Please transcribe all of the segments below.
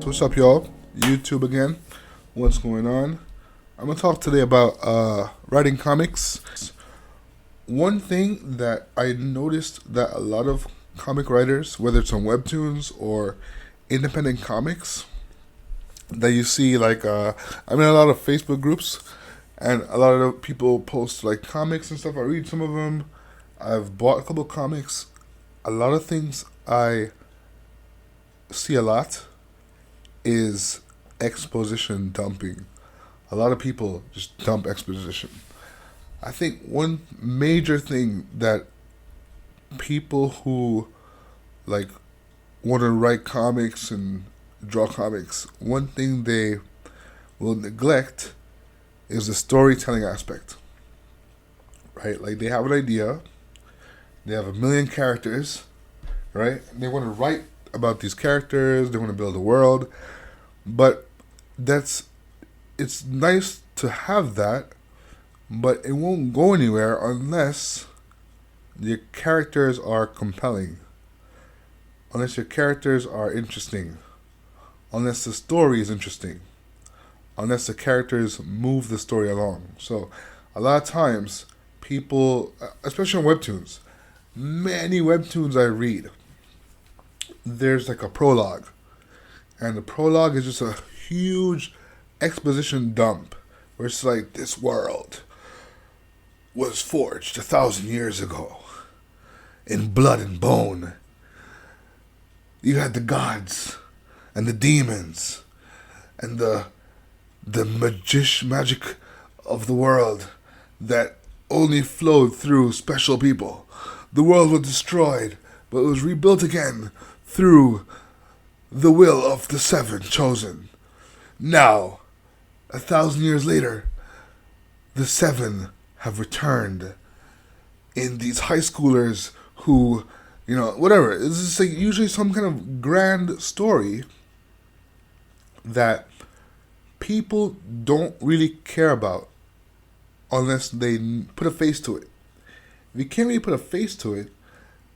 So what's up, y'all? YouTube again. What's going on? I'm gonna talk today about writing comics. One thing that I noticed that a lot of comic writers, whether it's on webtoons or independent comics, that you see I'm in a lot of Facebook groups, and a lot of people post like comics and stuff. I read some of them. I've bought a couple comics. A lot of things I see a lot is exposition dumping. A lot of people just dump exposition. I think one major thing that people who like want to write comics and draw comics, one thing they will neglect is the storytelling aspect. Right? Like they have an idea, they have a million characters, right? And they want to write about these characters, they want to build a world, but that's it's nice to have that, but it won't go anywhere unless your characters are compelling, unless your characters are interesting, unless the story is interesting, unless the characters move the story along. So a lot of times people, especially on webtoons, many webtoons I read, there's like a prologue, and the prologue is just a huge exposition dump where it's like, this world was forged 1,000 years ago in blood and bone. You had the gods and the demons and the magic of the world that only flowed through special people. The world was destroyed, but it was rebuilt again through the will of the seven chosen. Now, 1,000 years later, the seven have returned in these high schoolers who, whatever. It's just like usually some kind of grand story that people don't really care about unless they put a face to it. If you can't really put a face to it,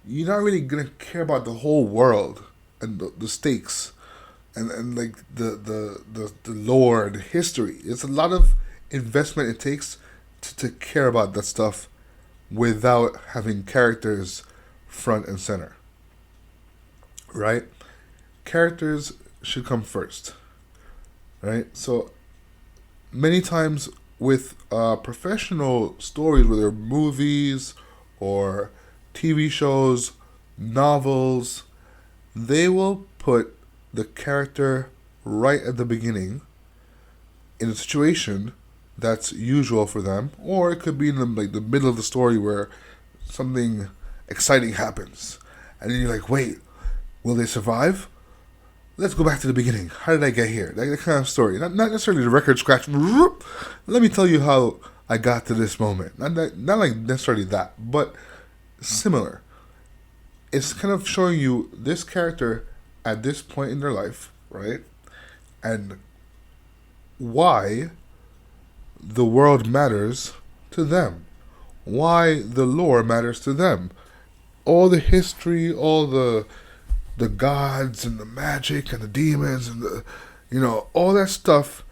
you're not really gonna care about the whole world and the stakes and like the lore, the history. It's a lot of investment it takes to care about that stuff without having characters front and center. Right? Characters should come first. Right? So many times with professional stories, whether movies or TV shows, novels, they will put the character right at the beginning in a situation that's usual for them, or it could be in the middle of the story where something exciting happens, and then you're like, wait, will they survive? Let's go back to the beginning. How did I get here? That kind of story. Not necessarily the record scratch. Let me tell you how I got to this moment. Not like necessarily that, but similar. It's kind of showing you this character at this point in their life, right? And why the world matters to them. Why the lore matters to them. All the history, all the gods and the magic and the demons and all that stuff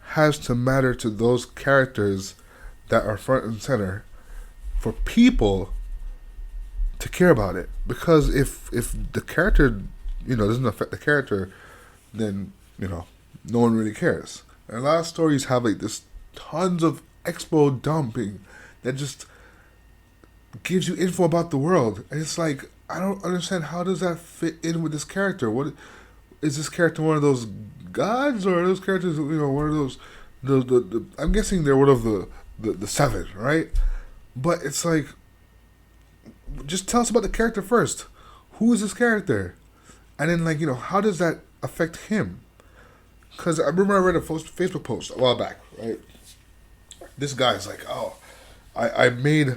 has to matter to those characters that are front and center for people to care about it. Because if the character doesn't affect the character, then no one really cares. And a lot of stories have like this tons of expo dumping that just gives you info about the world, and it's like, I don't understand, how does that fit in with this character? What is this character, one of those gods, or are those characters one of those the I'm guessing they're one of the seven, right? But it's like, just tell us about the character first. Who is this character? And then how does that affect him? Because I remember I read a Facebook post a while back, right? This guy's like, oh, I made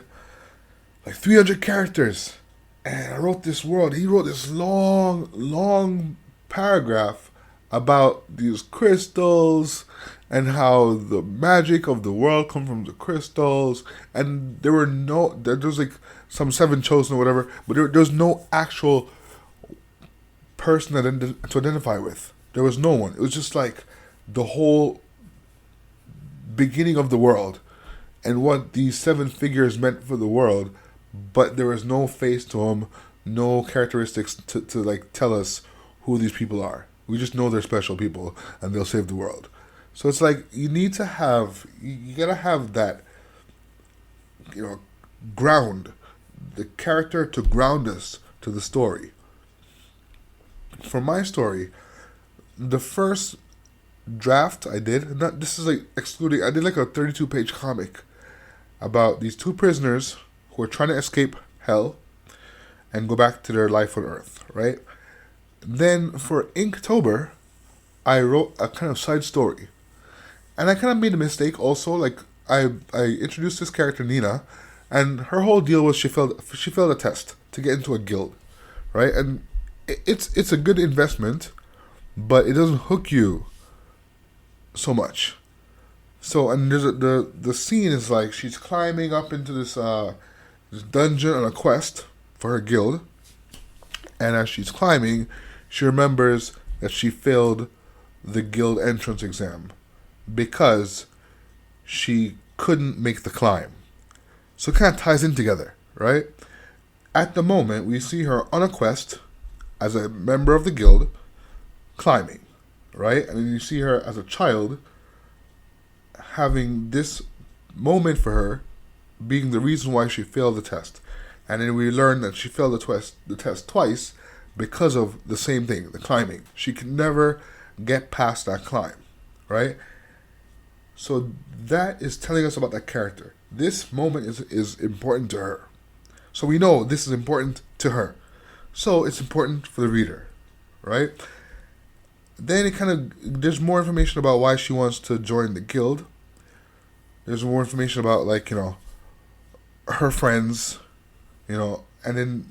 like 300 characters, and I wrote this world. He wrote this long paragraph about these crystals and how the magic of the world come from the crystals, and there was like some seven chosen or whatever, but there was no actual person to identify with. There was no one. It was just like the whole beginning of the world and what these seven figures meant for the world, but there was no face to them, no characteristics to like tell us who these people are. We just know they're special people and they'll save the world. So it's like you need to have, you gotta have that, ground, the character to ground us to the story. For my story, the first draft I did, not this is like excluding, I did like a 32-page comic about these two prisoners who are trying to escape hell and go back to their life on Earth, right? Then for Inktober, I wrote a kind of side story. And I kind of made a mistake also. Like, I introduced this character, Nina, and her whole deal was she failed a test to get into a guild, right? And it's a good investment, but it doesn't hook you so much. So, and there's the scene is like she's climbing up into this dungeon on a quest for her guild, and as she's climbing, she remembers that she failed the guild entrance exam because she couldn't make the climb. So it kind of ties in together, right? At the moment, we see her on a quest as a member of the guild climbing, right? And then you see her as a child having this moment for her being the reason why she failed the test. And then we learn that she failed the test twice because of the same thing, the climbing. She could never get past that climb, right? So that is telling us about that character. This moment is important to her. So we know this is important to her. So it's important for the reader, right? Then there's more information about why she wants to join the guild. There's more information about her friends, and then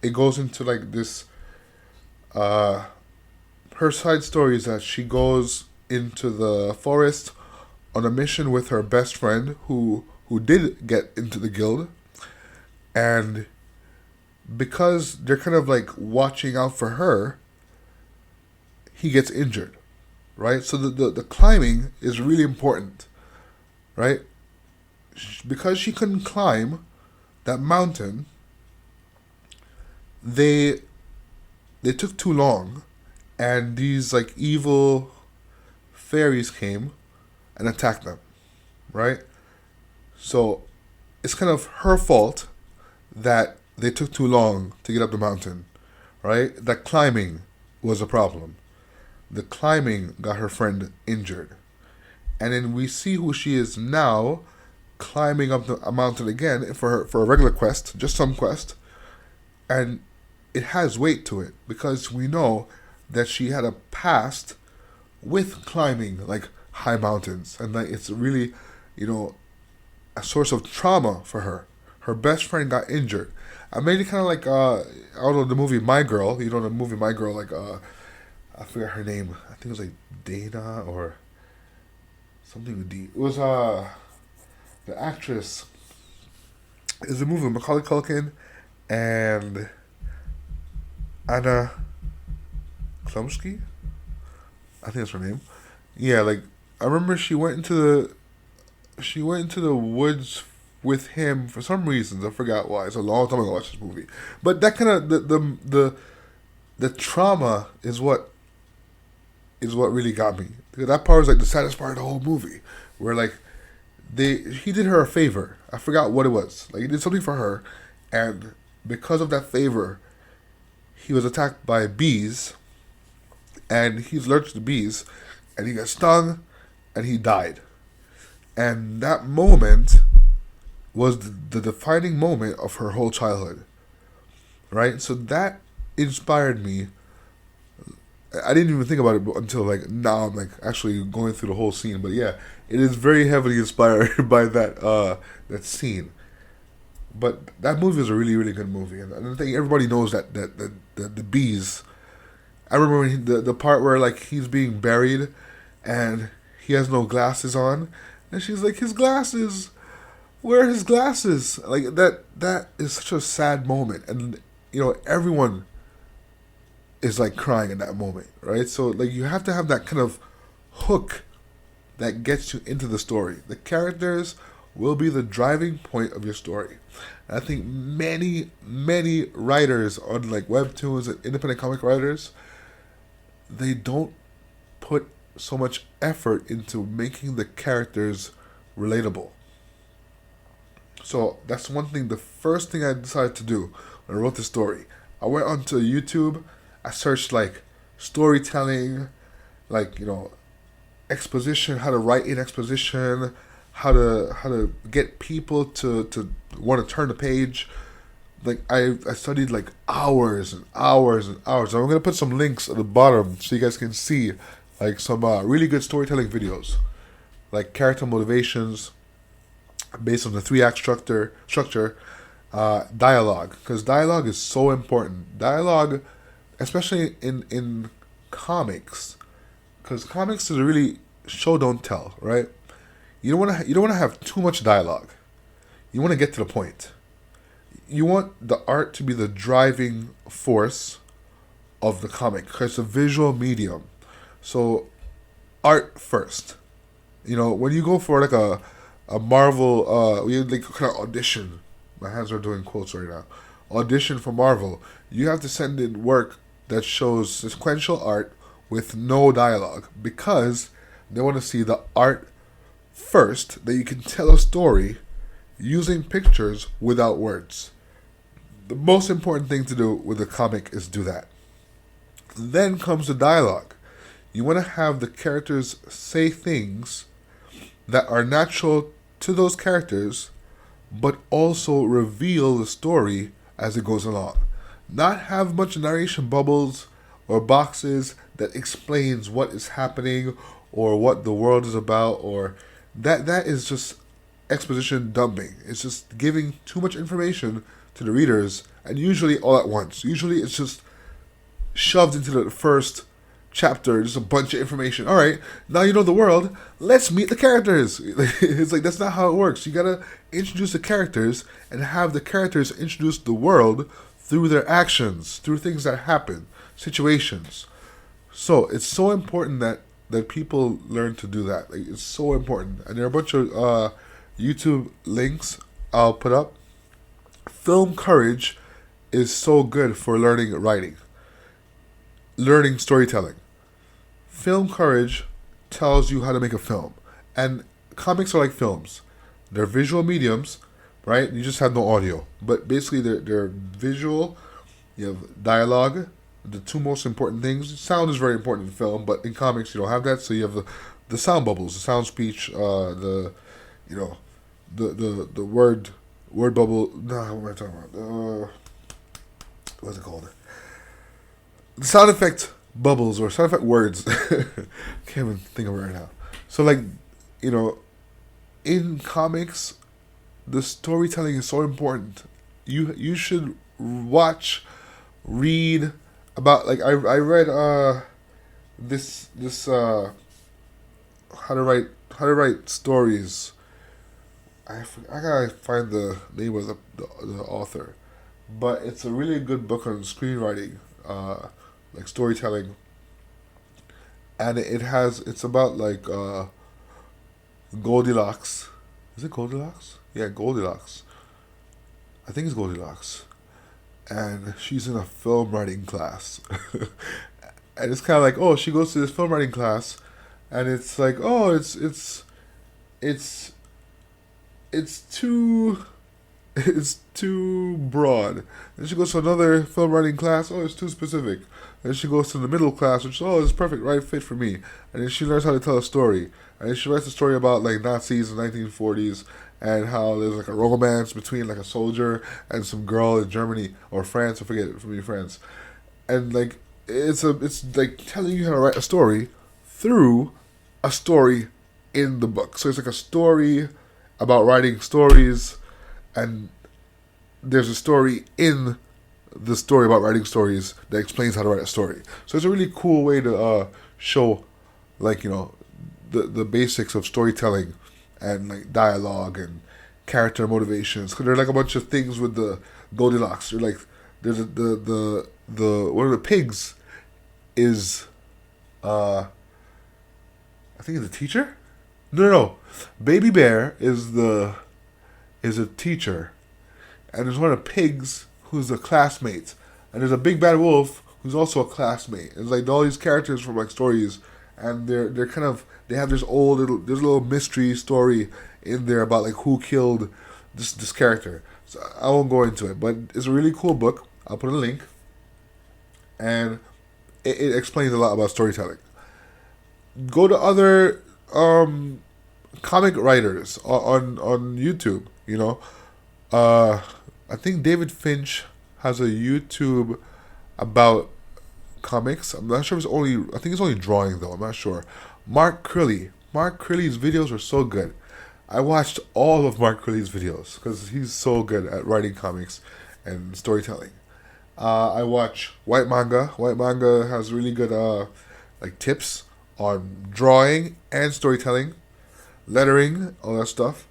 it goes into like this, her side story is that she goes into the forest on a mission with her best friend who did get into the guild, and because they're kind of like watching out for her, he gets injured, right? So the climbing is really important, right? Because she couldn't climb that mountain, they took too long, and these like evil fairies came and attacked them, right? So it's kind of her fault that they took too long to get up the mountain, right? That climbing was a problem. The climbing got her friend injured. And then we see who she is now, climbing up a mountain again for a regular quest, just some quest. And it has weight to it because we know that she had a past with climbing like high mountains, and like it's really, a source of trauma for her. Her best friend got injured. I made it kind of like out of the movie My Girl. The movie My Girl, like I forget her name. I think it was like Dana or something with D. It was the actress. It's a movie with Macaulay Culkin and Anna Klumsky. I think that's her name. Yeah, like I remember she went into the woods with him for some reasons. I forgot why. It's a long time ago I watched this movie. But that kind of the trauma is what really got me. Because that part was like the saddest part of the whole movie, where like he did her a favor. I forgot what it was. Like he did something for her, and because of that favor, he was attacked by bees, and he's allergic to bees, and he got stung, and he died. And that moment was the defining moment of her whole childhood, right? So that inspired me. I didn't even think about it until like now. I'm like actually going through the whole scene, but yeah, it is very heavily inspired by that scene. But that movie is a really, really good movie, and I think everybody knows that the bees. I remember when the part where like he's being buried, and he has no glasses on, and she's like, his glasses. Where are his glasses? Like that is such a sad moment, and everyone is like crying in that moment, right? So like you have to have that kind of hook that gets you into the story. The characters will be the driving point of your story. And I think many writers on like webtoons and independent comic writers, they don't put so much effort into making the characters relatable. So that's one thing. The first thing I decided to do when I wrote the story, I went onto YouTube. I searched like storytelling, like exposition, how to write in exposition, how to get people to want to turn the page. Like I studied like hours and hours and hours. I'm gonna put some links at the bottom so you guys can see like some really good storytelling videos, like character motivations based on the 3 act structure, dialogue, because dialogue is so important. Dialogue, especially in comics, because comics is really show don't tell, right? You don't want to have too much dialogue. You want to get to the point. You want the art to be the driving force of the comic because it's a visual medium. So art first. When you go for like a Marvel, you like kind of audition. My hands are doing quotes right now. Audition for Marvel. You have to send in work that shows sequential art with no dialogue because they want to see the art first, that you can tell a story using pictures without words. The most important thing to do with a comic is do that. Then comes the dialogue. You want to have the characters say things that are natural to those characters, but also reveal the story as it goes along. Not have much narration bubbles or boxes that explains what is happening or what the world is about, or that is just exposition dumping. It's just giving too much information to the readers, and usually all at once. Usually it's just shoved into the first chapter, just a bunch of information. All right, now you know the world. Let's meet the characters. It's like that's not how it works. You gotta introduce the characters and have the characters introduce the world through their actions, through things that happen, situations. So it's so important that people learn to do that. Like, it's so important. And there are a bunch of YouTube links I'll put up. Film Courage is so good for learning writing, learning storytelling. Film Courage tells you how to make a film. And comics are like films. They're visual mediums, right? You just have no audio. But basically they're visual. You have dialogue, the 2 most important things. Sound is very important in film, but in comics you don't have that. So you have the sound bubbles, the sound speech, the word bubble. No, what am I talking about? What's it called? The sound effect bubbles or sound effect words. Can't even think of it right now. So like, in comics, the storytelling is so important. You should watch, read about, like I read this how to write stories. I gotta find the name of the author, but it's a really good book on screenwriting, like storytelling, and it's about like Goldilocks. Is it Goldilocks? Yeah, Goldilocks. I think it's Goldilocks, and she's in a film writing class, and it's kind of like, oh, she goes to this film writing class, and it's like, oh, it's too it's too broad. Then she goes to another film writing class. Oh, it's too specific. Then she goes to the middle class, which it's perfect, right fit for me. And then she learns how to tell a story. And then she writes a story about like Nazis in the 1940s and how there's like a romance between like a soldier and some girl in Germany or France. I forget it, from me, France. And like it's like telling you how to write a story through a story in the book. So it's like a story about writing stories, and there's a story in the story about writing stories that explains how to write a story. So it's a really cool way to show, like, the basics of storytelling and like dialogue and character motivations. Because there are like a bunch of things with the Goldilocks. They're like there's the one of the pigs is I think it's a teacher. No. Baby Bear is a teacher, and there's one of the pigs who's a classmate, and there's a big bad wolf who's also a classmate. It's like all these characters from like stories, and they're kind of they have there's a little mystery story in there about like who killed this character. So I won't go into it, but it's a really cool book. I'll put a link, and it explains a lot about storytelling. Go to other comic writers on YouTube. You know, I think David Finch has a YouTube about comics. I'm not sure if it's only. I think it's only drawing though. I'm not sure. Mark Curley. Mark Curley's videos are so good. I watched all of Mark Curley's videos because he's so good at writing comics and storytelling. I watch White Manga. White Manga has really good like tips on drawing and storytelling, lettering, all that stuff.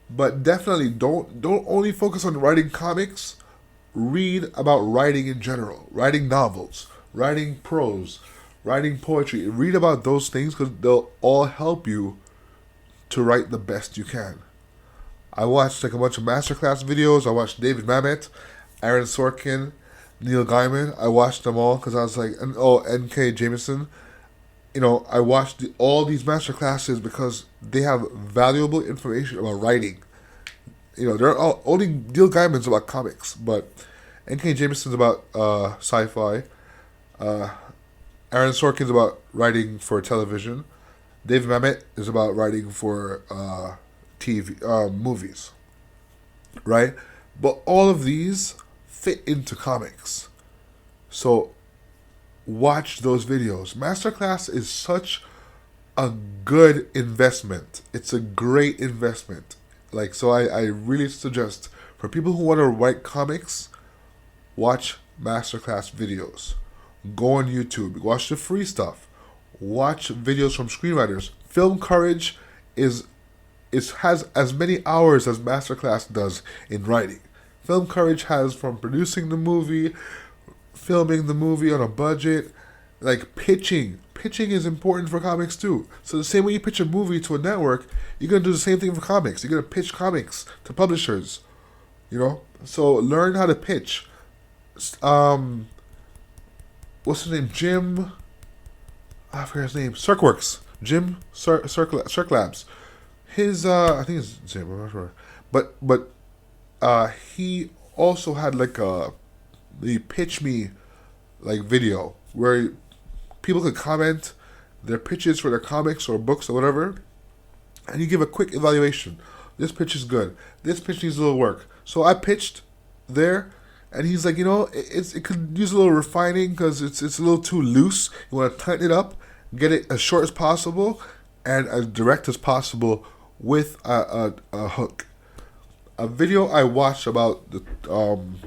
But definitely don't only focus on writing comics. Read about writing in general, writing novels, writing prose, writing poetry. Read about those things because they'll all help you to write the best you can. I watched like a bunch of masterclass videos. I watched David Mamet, Aaron Sorkin, Neil Gaiman. I watched them all because I was like, N.K. Jemisin. You know, I watched all these masterclasses because they have valuable information about writing. You know, they're all only Neil Gaiman's about comics, but N.K. Jemisin's about sci-fi. Aaron Sorkin's about writing for television. David Mamet is about writing for TV movies, right? But all of these fit into comics. So watch those videos. Masterclass is such a good investment. It's a great investment. Like, so I really suggest for people who want to write comics, watch Masterclass videos. Go on YouTube. Watch the free stuff. Watch videos from screenwriters. Film Courage has as many hours as Masterclass does in writing. Film Courage has from producing the movie, filming the movie on a budget, like pitching. Pitching is important for comics too. So the same way you pitch a movie to a network, you're gonna do the same thing for comics. You're gonna pitch comics to publishers. You know? So learn how to pitch. What's his name? Jim, I forget his name. Circworks. Jim Circ Labs. His I think it's Jim, I'm not sure. But he also had like the pitch me like video where people could comment their pitches for their comics or books or whatever, and you give a quick evaluation. This pitch is good. This pitch needs a little work. So I pitched there, and he's like, you know, it could use a little refining because it's a little too loose. You want to tighten it up, get it as short as possible, and as direct as possible with a hook. A video I watched about the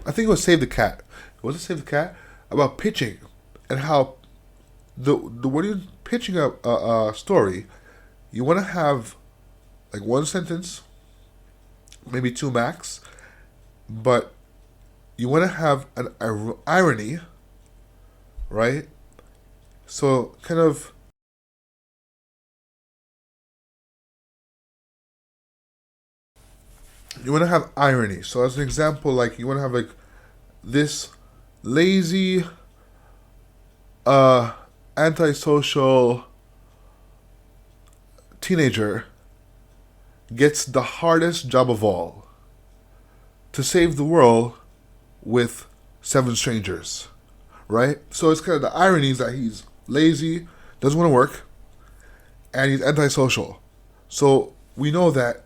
I think it was Save the Cat. Was it Save the Cat? About pitching and how the when you're pitching a story, you want to have like one sentence, maybe two max, but you want to have an irony, right? So kind of you want to have irony. So as an example, like you want to have like this lazy, antisocial teenager gets the hardest job of all to save the world with 7 strangers, right? So it's kind of the irony is that he's lazy, doesn't want to work, and he's antisocial. So we know that,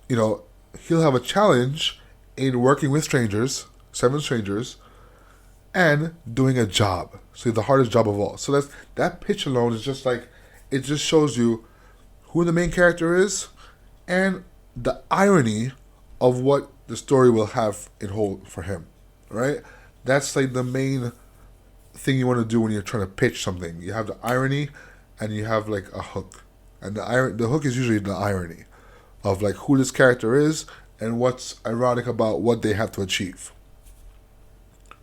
you know, he'll have a challenge in working with strangers, 7 strangers, and doing a job. So the hardest job of all. So that pitch alone is just like, it just shows you who the main character is and the irony of what the story will have in hold for him, right? That's like the main thing you want to do when you're trying to pitch something. You have the irony and you have like a hook. And the hook is usually the irony of like who this character is and what's ironic about what they have to achieve.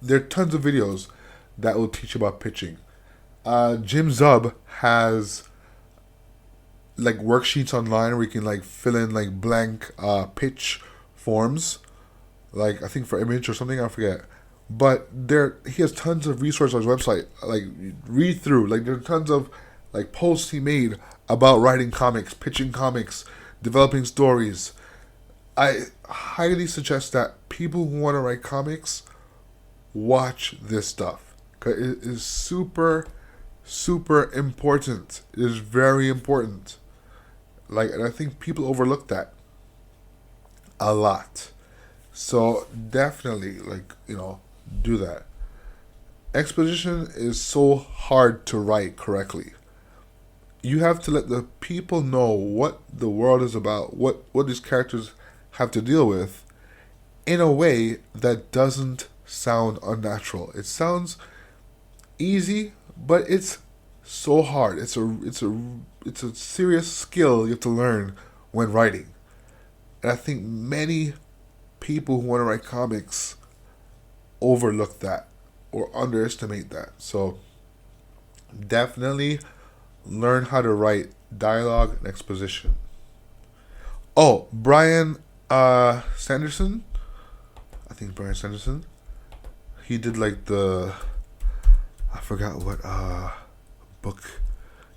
There are tons of videos that will teach you about pitching. Jim Zub has like worksheets online where you can like fill in like blank pitch forms, like I think for image or something, I forget. But there he has tons of resources on his website. Like read through. Like there are tons of like posts he made about writing comics, pitching comics, developing stories. I highly suggest that people who want to write comics watch this stuff, 'cause it is super, super important. It is very important. Like, and I think people overlook that a lot. So definitely, like, do that. Exposition is so hard to write correctly. You have to let the people know what the world is about, what these characters have to deal with, in a way that doesn't sound unnatural. It sounds easy, but it's so hard. It's a serious skill you have to learn when writing. And I think many people who want to write comics overlook that or underestimate that. So definitely learn how to write dialogue and exposition. Oh, Brian Sanderson. I think Brian Sanderson. He did like I forgot what book.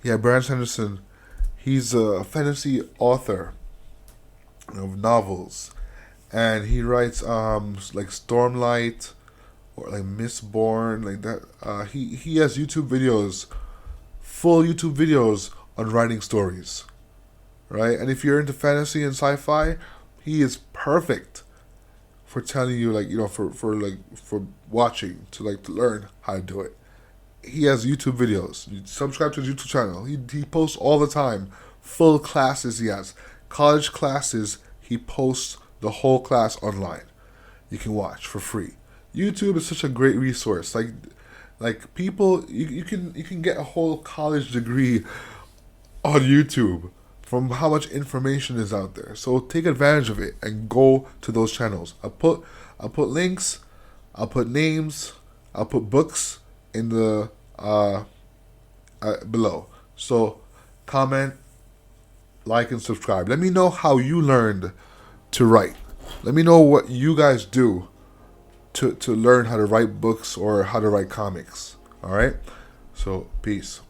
Yeah, Brian Sanderson. He's a fantasy author of novels, and he writes like Stormlight or like Mistborn, like that. He has YouTube videos, full YouTube videos on writing stories, right? And if you're into fantasy and sci-fi, he is perfect for telling you, like, for watching to learn how to do it. He has YouTube videos. You subscribe to his YouTube channel. He posts all the time. Full classes he has. College classes, he posts the whole class online. You can watch for free. YouTube is such a great resource. Like people, you can get a whole college degree on YouTube from how much information is out there. So take advantage of it and go to those channels. I'll put links, I'll put names, I'll put books in the below. So comment, like, and subscribe. Let me know how you learned to write. Let me know what you guys do to learn how to write books or how to write comics. All right? So peace.